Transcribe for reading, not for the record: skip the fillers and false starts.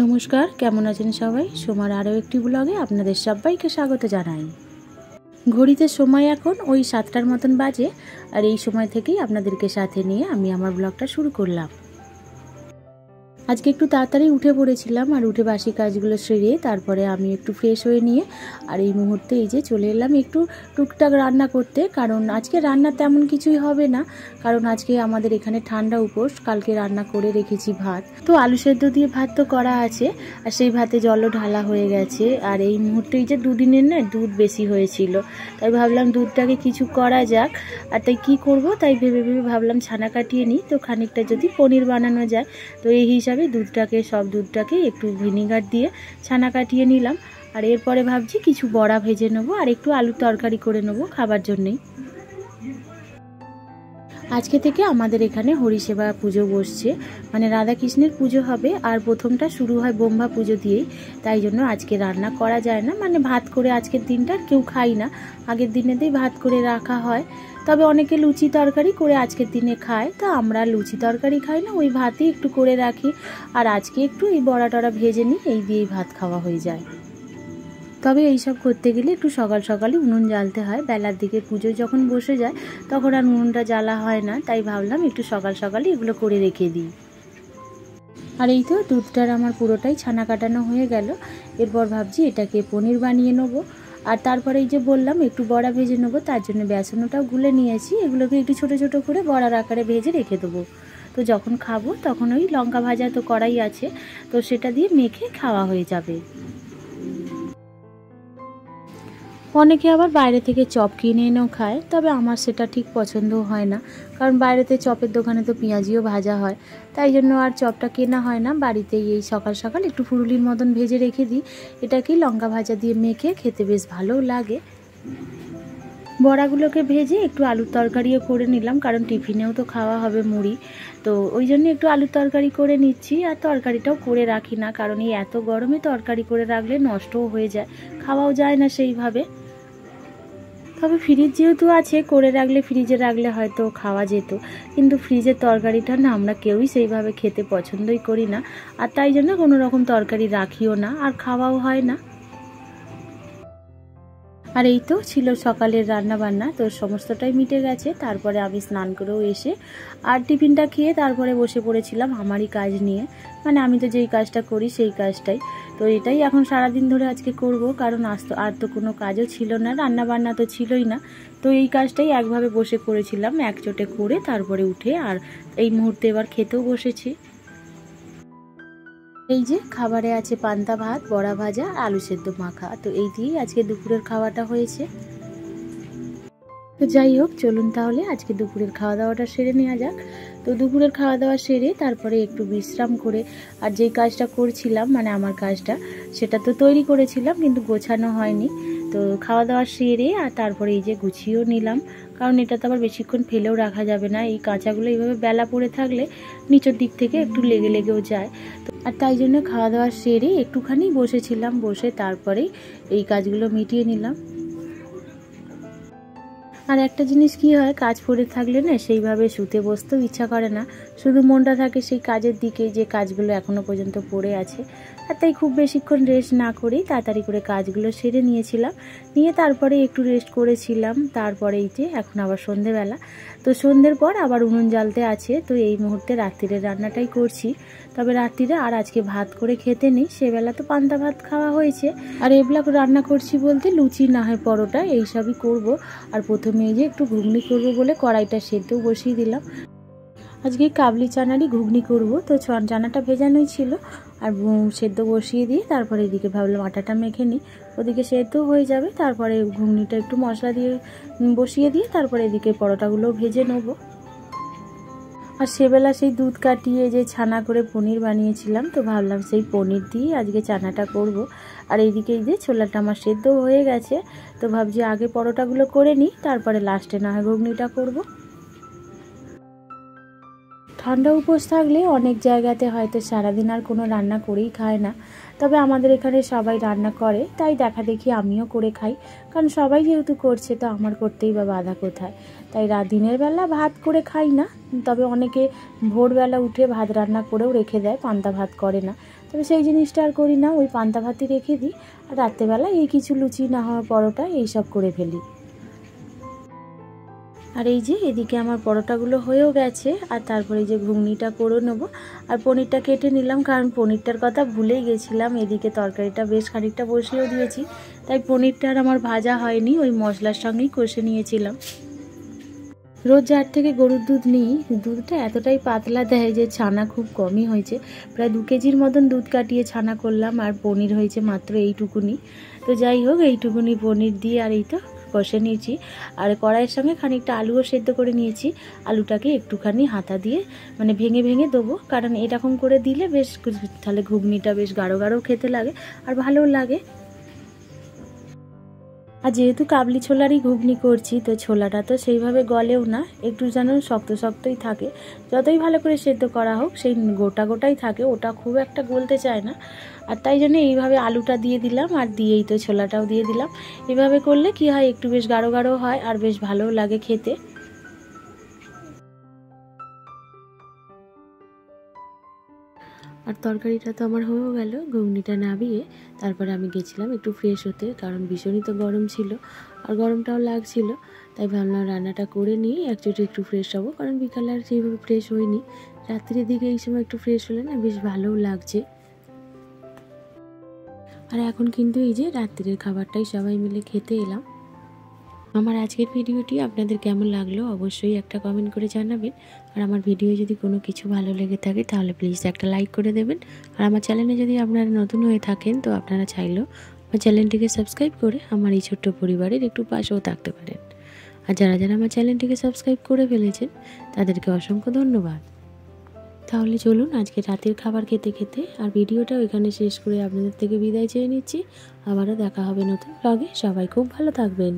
নমস্কার, কেমন আছেন সবাই? সোমার আরও একটি ব্লগে আপনাদের সবাইকে স্বাগত জানাই। ঘড়িতে সময় এখন ওই 7টার মতন বাজে, আর এই সময় থেকেই আপনাদেরকে সাথে নিয়ে আমি আমার ব্লগটা শুরু করলাম। আজকে একটু তাড়াতাড়ি উঠে পড়েছিলাম, আর উঠে বাসি কাজগুলো সেরে তারপরে আমি একটু ফ্রেশ হয়ে নিয়ে আর এই মুহূর্তে এই যে চলে এলাম একটু টুকটাক রান্না করতে। কারণ আজকে রান্না তেমন কিছুই হবে না, কারণ আজকে আমাদের এখানে ঠান্ডা উপোস। কালকে রান্না করে রেখেছি ভাত, তো আলু সেদ্ধ দিয়ে ভাত তো করা আছে, আর সেই ভাতে জলও ঢালা হয়ে গেছে। আর এই মুহূর্তে এই যে দুদিনের না দুধ বেশি হয়েছিল, তাই ভাবলাম দুধটাকে কিছু করা যাক। আর তাই কি করব, তাই ভেবে ভাবলাম ছানা কাটিয়ে নিই, তো খানিকটা যদি পনির বানানো যায়। তো এই হিসাবে সব দুধটাকে একটু ভিনিগার দিয়ে ছানা কাটিয়ে নিলাম। আর এরপরে ভাবছি কিছু বড়া ভেজে নেবো আর একটু আলুর তরকারি করে নেবো খাবার জন্যেই। আজকে থেকে আমাদের এখানে হরিসেবা পুজো বসছে, মানে রাধাকৃষ্ণের পুজো হবে, আর প্রথমটা শুরু হয় ব্রহ্মা পুজো দিয়েই। তাই জন্য আজকে রান্না করা যায় না, মানে ভাত করে আজকের দিনটা কেউ খাই না, আগের দিনেতেই ভাত করে রাখা হয়। তবে অনেকে লুচি তরকারি করে আজকের দিনে খায়, তা আমরা লুচি তরকারি খাই না, ওই ভাতই একটু করে রাখি। আর আজকে একটু এই বড়া টড়া ভেজে নিই, এই দিয়েই ভাত খাওয়া হয়ে যায়। তবে এইসব করতে গেলে একটু সকাল সকালই উনুন জ্বালতে হয়। বেলার দিকে পুজো যখন বসে যায় তখন আর উনুনটা জ্বালা হয় না, তাই ভাবলাম একটু সকাল সকালই এগুলো করে রেখে দিই। আর এই তো দুধটার আমার পুরোটাই ছানা কাটানো হয়ে গেল। এরপর ভাবছি এটাকে পনির বানিয়ে নেবো। আর তারপরে এই যে বললাম একটু বড়া ভেজে নেবো, তার জন্য বেসনটাও গুলে নিয়েছি। এগুলোকে একটু ছোটো ছোটো করে বড়ার আকারে ভেজে রেখে দেবো। তো যখন খাবো তখন ওই লঙ্কা ভাজা তো কড়াই আছে, তো সেটা দিয়ে মেখে খাওয়া হয়ে যাবে। অনেকে আবার বাইরে থেকে চপ কিনে এনেও খায়, তবে আমার সেটা ঠিক পছন্দ হয় না, কারণ বাইরেতে চপের দোকানে তো পেঁয়াজিও ভাজা হয়। তাই জন্য আর চপটা কেনা হয় না, বাড়িতেই এই সকাল সকাল একটু ফুরুলির মতন ভেজে রেখে দিই। এটাকেই লঙ্কা ভাজা দিয়ে মেখে খেতে বেশ ভালোও লাগে। বড়াগুলোকে ভেজে একটু আলুর তরকারিও করে নিলাম, কারণ টিফিনেও তো খাওয়া হবে মুড়ি, তো ওই জন্য একটু আলুর তরকারি করে নিচ্ছি। আর তরকারিটাও করে রাখি না, কারণ এই এত গরমে তরকারি করে রাখলে নষ্টও হয়ে যায়, খাওয়াও যায় না সেইভাবে। তবে ফ্রিজ যেহেতু আছে, করে রাখলে ফ্রিজে রাখলে হয়তো খাওয়া যেত, কিন্তু ফ্রিজের তরকারিটা না আমরা কেউই সেইভাবে খেতে পছন্দই করি না, আর তাই জন্য কোনো রকম তরকারি রাখিও না, আর খাওয়াও হয় না। আর এই তো ছিল সকালের রান্না বান্না, তো সমস্তটাই মিটে গেছে। তারপরে আমি স্নান করেও এসে আর টিফিনটা খেয়ে তারপরে বসে পড়েছিলাম আমারই কাজ নিয়ে, মানে আমি তো যেই কাজটা করি সেই কাজটাই। তো এটাই এখন সারাদিন ধরে আজকে করব, কারণ আর তো কোনো কাজও ছিল না, রান্না বান্না তো ছিলই না। তো এই কাজটাই একভাবে বসে করেছিলাম একচোটে করে, তারপরে উঠে আর এই মুহূর্তে এবার খেতেও বসেছি। এই যে খাবারে আছে পান্তা ভাত, বড়া ভাজা, আলু সেদ্ধ মাখা, তো এই দিয়েই আজকে দুপুরের খাওয়াটা হয়েছে। তো যাই হোক, চলুন তাহলে আজকে দুপুরের খাওয়া দাওয়াটা সেরে নেওয়া যাক। তো দুপুরের খাওয়া দাওয়া সেরে তারপরে একটু বিশ্রাম করে, আর যেই কাজটা করছিলাম মানে আমার কাজটা, সেটা তো তৈরি করেছিলাম কিন্তু গোছানো হয়নি। তো খাওয়া দাওয়া সেরে আর তারপরে এই যে গুছিয়েও নিলাম, কারণ এটা তো আবার বেশিক্ষণ ফেলেও রাখা যাবে না। এই কাঁচাগুলো এইভাবে বেলা পড়ে থাকলে নিচের দিক থেকে একটু লেগেও যায়। আর তাই জন্য খাওয়া দাওয়া সেরে একটুখানি বসেছিলাম, বসে তারপরেই এই কাজগুলো মিটিয়ে নিলাম। আর একটা জিনিস কি হয়, কাজ পড়ে থাকলে না সেইভাবে শুতে বসতেও ইচ্ছা করে না, শুধু মনটা থাকে সেই কাজের দিকে, যে কাজগুলো এখনো পর্যন্ত পড়ে আছে। আর তাই খুব বেশিক্ষণ রেস্ট না করেই তাড়াতাড়ি করে কাজগুলো সেরে নিয়েছিলাম, নিয়ে তারপরে একটু রেস্ট করেছিলাম। তারপরে এই যে এখন আবার সন্ধেবেলা, তো সন্ধ্যের পর আবার উনুন জ্বালতে আছে। তো এই মুহূর্তে রাত্রিরের রান্নাটাই করছি, তবে রাত্রিরে আর আজকে ভাত করে খেতে নেই, সেবেলা তো পান্তা ভাত খাওয়া হয়েছে। আর এবেলা রান্না করছি বলতে লুচি না হয় পরোটা এইসবই করব। আর প্রথমে এই যে একটু ঘুগনি করব বলে কড়াইটা সেদ্ধও বসিয়ে দিলাম। আজকে কাবলি চানারই ঘুগনি করব, তো চানাটা ভেজানোই ছিল, আর সেদ্ধ বসিয়ে দিয়ে তারপরে এদিকে ভাবলাম আটাটা মেখে নিই, ওদিকে সেদ্ধ হয়ে যাবে, তারপরে ঘুগনিটা একটু মশলা দিয়ে বসিয়ে দিয়ে তারপরে এদিকে পরোটাগুলোও ভেজে নেবো। আর সেবেলা সেই দুধ কাটিয়ে যে ছানা করে পনির বানিয়েছিলাম, তো ভাবলাম সেই পনির দিয়ে আজকে চানাটা করব। আর এইদিকে এই যে ছোলাটা আমার সেদ্ধ হয়ে গেছে, তো ভাবছি আগে পরোটাগুলো করে নিই, তারপরে লাস্টে না হয় ঘুগনিটা করব। ঠান্ডা উপোস থাকলে অনেক জায়গাতে হয়তো সারাদিন আর কোনো রান্না করেই খায় না, তবে আমাদের এখানে সবাই রান্না করে, তাই দেখা দেখি আমিও করে খাই, কারণ সবাই যেহেতু করছে তো আমার করতেই বা বাধা কোথায়। তাই দিনের বেলা ভাত করে খাই না, তবে অনেকে ভোরবেলা উঠে ভাত রান্না করেও রেখে দেয়, পান্তা ভাত করে না। তো তবে সেই জিনিসটা আর করি না, ওই পান্তা ভাতই রেখে দিই। আর রাত্রেবেলা এই কিছু লুচি না হওয়া পরোটা এইসব করে ফেলি। আর এই যে এদিকে আমার পরোটাগুলো হয়েও গেছে, আর তারপরে এই যে ঘুগনিটা করে নেবো। আর পনিরটা কেটে নিলাম, কারণ পনিরটার কথা ভুলেই গেছিলাম। এদিকে তরকারিটা বেশ খানিকটা বসিয়েও দিয়েছি, তাই পনিরটা আর আমার ভাজা হয়নি, ওই মশলার সঙ্গেই কষে নিয়েছিলাম। রোজ যার থেকে গরুর দুধ নিই, দুধটা এতটাই পাতলা দেয় যে ছানা খুব কমই হয়েছে। প্রায় 2 কেজির মতন দুধ কাটিয়ে ছানা করলাম, আর পনির হয়েছে মাত্র এইটুকুনি। তো যাই হোক, এইটুকুনি পনির দিয়ে আর এই তো কষে নিয়েছি। আর কড়াইয়ের সঙ্গে খানিকটা আলুও সেদ্ধ করে নিয়েছি। আলুটাকে একটুখানি হাতা দিয়ে মানে ভেঙে ভেঙে দেবো, কারণ এরকম করে দিলে বেশ তাহলে ঘুগনিটা বেশ গাঢ় গাঢ় খেতে লাগে আর ভালোও লাগে। আর যেহেতু কাবলি ছোলারই ঘুগনি করছি, তো ছোলাটা তো সেইভাবে গলেও না, একটু যেন শক্ত শক্তই থাকে। যতই ভালো করে সেদ্ধ করা হোক সেই গোটা গোটাই থাকে, ওটা খুব একটা গলতে চায় না। আর তাই জন্য এইভাবে আলুটা দিয়ে দিলাম, আর দিয়েই তো ছোলাটাও দিয়ে দিলাম। এভাবে করলে কি হয়, একটু বেশ গাঢ় গাঢ় হয় আর বেশ ভালোও লাগে খেতে। আর তরকারিটা তো আমার হয়েও গেল। ঘুগনিটা নামিয়ে তারপরে আমি গেছিলাম একটু ফ্রেশ হতে, কারণ ভীষণই তো গরম ছিল আর গরমটাও লাগছিল। তাই ভাবলাম রান্নাটা করে নিয়ে একচোটে একটু ফ্রেশ হবো, কারণ বিকালে আর সেইভাবে ফ্রেশ হইনি। রাত্রির দিকে এই সময় একটু ফ্রেশ হলে না বেশ ভালোও লাগছে। আর এখন কিন্তু এই যে রাত্রির খাবারটাই সবাই মিলে খেতে এলাম। আমার আজকের ভিডিওটি আপনাদের কেমন লাগলো অবশ্যই একটা কমেন্ট করে জানাবেন। আর আমার ভিডিও যদি কোনো কিছু ভালো লেগে থাকে তাহলে প্লিজ একটা লাইক করে দেবেন। আর আমার চ্যানেলে যদি আপনারা নতুন হয়ে থাকেন তো আপনারা চাইলেও আমার চ্যানেলটিকে সাবস্ক্রাইব করে আমার এই ছোট্ট পরিবারের একটু পাশেও থাকতে পারেন। আর যারা যারা আমার চ্যানেলটিকে সাবস্ক্রাইব করে ফেলেছেন তাদেরকে অসংখ্য ধন্যবাদ। তাহলে চলুন আজকে রাতের খাবার খেতে খেতে আর ভিডিওটাও এখানে শেষ করে আপনাদের থেকে বিদায় চেয়ে নিচ্ছি। আবারও দেখা হবে নতুন ব্লগে। সবাই খুব ভালো থাকবেন।